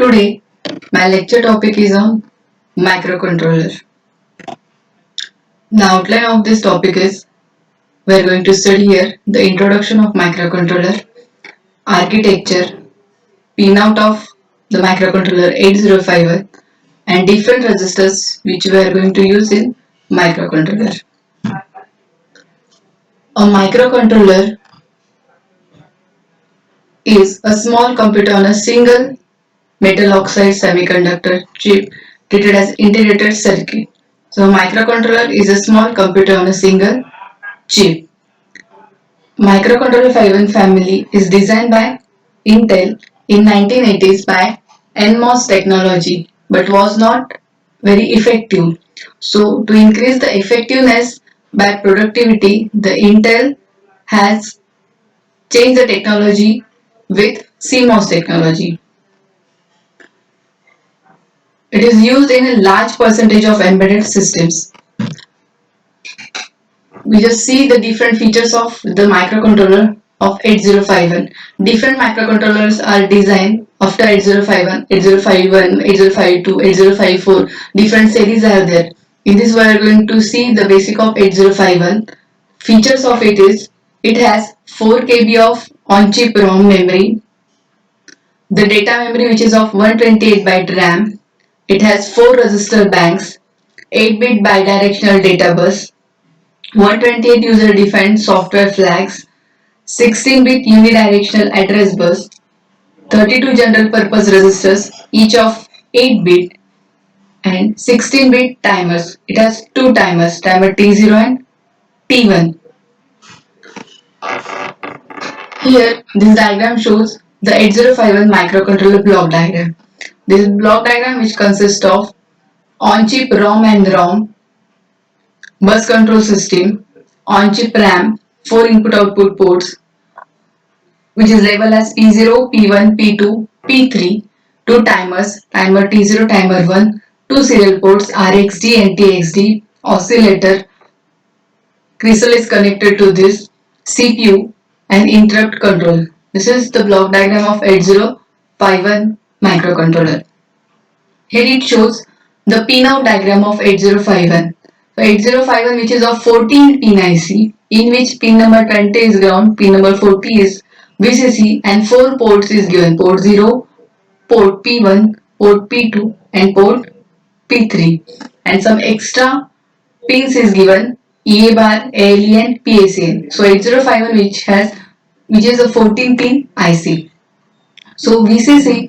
Today, my lecture topic is on microcontroller. The outline of this topic is we are going to study here the introduction of microcontroller, architecture, pinout of the microcontroller 8051 and different registers which we are going to use in microcontroller. A microcontroller is a small computer on a single metal oxide semiconductor chip treated as integrated circuit. So a microcontroller is a small computer on a single chip. Microcontroller 51 family is designed by Intel in 1980s by NMOS technology but was not very effective. So to increase the effectiveness by productivity, the Intel has changed the technology with CMOS technology. It is used in a large percentage of embedded systems. We just see the different features of the microcontroller of 8051. Different microcontrollers are designed after 8051, 8051, 8052, 8054. Different series are there. In this we are going to see the basic of 8051. Features of it is it has 4 KB of on-chip ROM memory, the data memory which is of 128 byte RAM. It has 4 register banks, 8-bit bidirectional data bus, 128 user-defined software flags, 16-bit unidirectional address bus, 32 general-purpose registers, each of 8-bit, and 16-bit timers. It has two timers, timer T0 and T1. Here, this diagram shows the 8051 microcontroller block diagram. This block diagram which consists of on-chip ROM and ROM, bus control system, on-chip RAM, 4 input-output ports, which is labeled as P0, P1, P2, P3, two timers, timer T0, timer 1, two serial ports, RxD and TxD, oscillator, crystal is connected to this, CPU and interrupt control. This is the block diagram of 8051 microcontroller. Here it shows the pinout diagram of 8051. So 8051 which is of 14 pin IC, in which pin number 20 is ground, pin number 40 is VCC and 4 ports is given, port 0, port P1, port P2 and port P3, and some extra pins is given, EA bar, ALE and PACN. So 8051 which is a 14 pin IC. So VCC,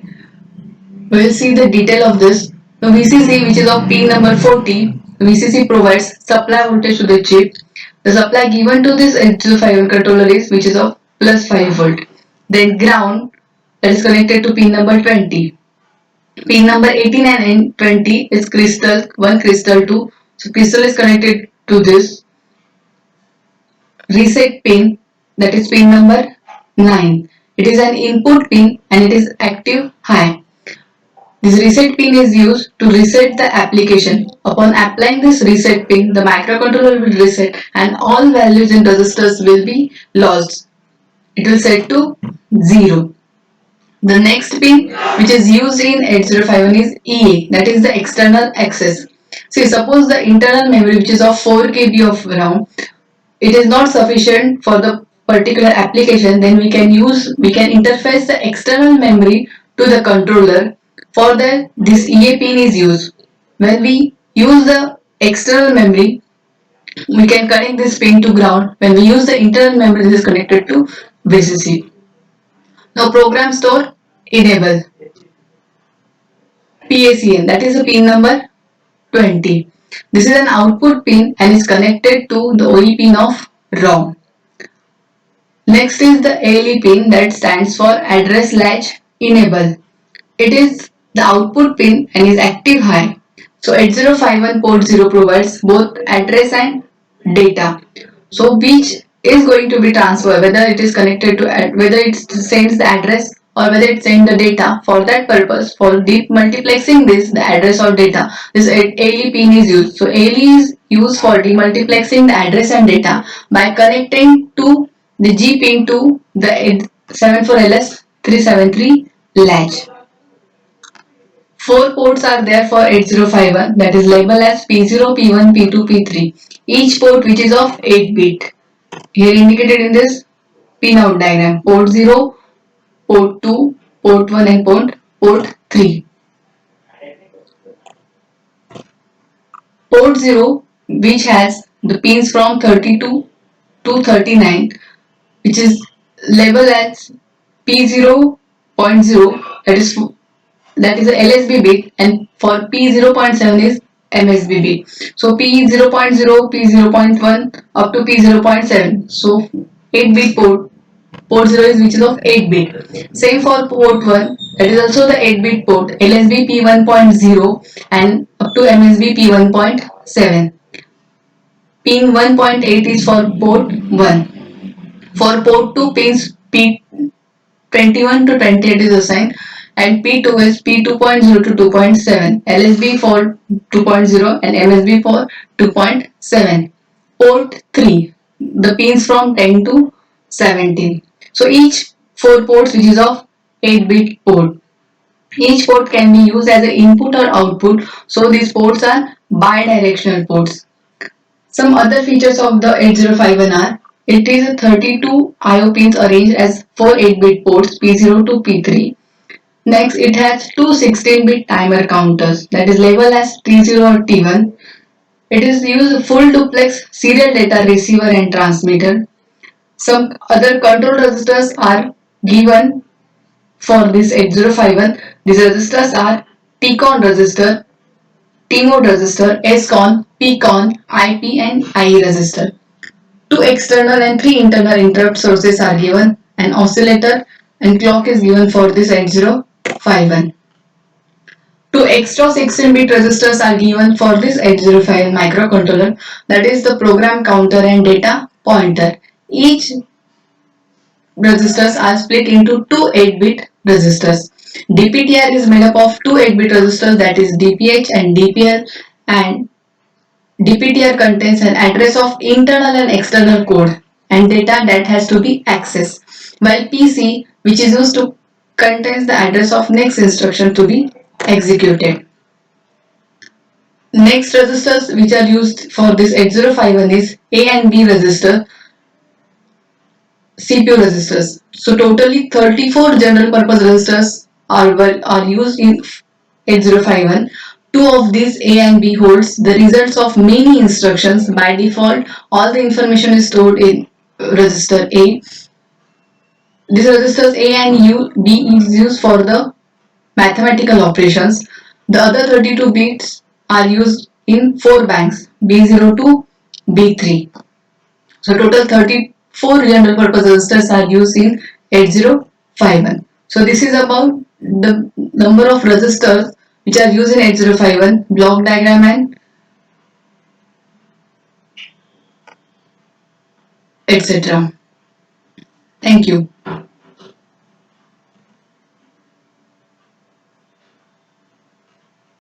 we will see the detail of this. So VCC which is of pin number 40, VCC provides supply voltage to the chip. The supply given to this 8051 controller is which is of plus 5 volt. Then ground that is connected to pin number 20. Pin number 18 and 20 is crystal 1, crystal 2. So crystal is connected to this reset pin, that is pin number 9. It is an input pin and it is active high. This reset pin is used to reset the application. Upon applying this reset pin, the microcontroller will reset and all values in registers will be lost. It will set to 0. The next pin which is used in 8051 is EA, that is the external access. See, suppose the internal memory which is of 4 KB of RAM, it is not sufficient for the particular application, then we can interface the external memory to the controller. For that, this EA pin is used. When we use the external memory, we can connect this pin to ground. When we use the internal memory, this is connected to VCC. Now program store enable PACN, that is a pin number 20. This is an output pin and is connected to the OE pin of ROM. Next is the ALE pin, that stands for address latch enable. It is the output pin and is active high. So 8051 port 0 provides both address and data. So which is going to be transferred, whether it is connected to, whether it sends the address or whether it sends the data. For that purpose, for deep multiplexing this, the address or data, this ALE pin is used. So ALE is used for demultiplexing the address and data by connecting to the G pin to the 74LS373 latch. Four ports are there for 8051, that is labeled as P0, P1, P2, P3. Each port which is of 8 bit. Here indicated in this pinout diagram. Port 0, port 2, port 1 and port 3. Port 0 which has the pins from 32 to 39, which is labeled as P0.0, that is a LSB bit, and for P0.7 is MSB bit. So P0.0, P0.1 up to P0.7. So 8 bit port 0 is which is of 8 bit. Same for port 1, that is also the 8 bit port, LSB P1.0 and up to MSB P1.7. Pin 1.8 is for port 1. For port 2, pins P21 to 28 is assigned, and P2 is P2.0 to 2.7, LSB for 2.0 and MSB for 2.7. Port 3, the pins from 10 to 17. So each 4 ports which is of 8 bit port. Each port can be used as an input or output, so these ports are bidirectional ports. Some other features of the 8051 are: it is a 32 I/O pins arranged as 4 8-bit ports P0 to P3. Next, it has two 16-bit timer counters, that is labeled as T0 or T1. It is used full duplex serial data receiver and transmitter. Some other control registers are given for this 8051. These registers are TCON register, T-mode register, SCON, PCON, IP and IE register. Two external and three internal interrupt sources are given. An oscillator and clock is given for this 8051. Two extra 16-bit registers are given for this 8051 microcontroller, that is the program counter and data pointer. Each registers are split into two 8-bit registers. DPTR is made up of two 8-bit registers, that is DPH and DPL, and DPTR contains an address of internal and external code and data that has to be accessed, while PC, which is used to contains the address of next instruction to be executed. Next registers which are used for this 8051 is A and B register, CPU registers. So totally 34 general purpose registers are used in 8051. Two of these A and B holds the results of many instructions. By default, all the information is stored in register A. These registers A and B is used for the mathematical operations. The other 32 bits are used in 4 banks B0 to B3. So total 34 general purpose registers are used in 8051. So this is about the number of registers which are used in 8051, block diagram and etc. Thank you.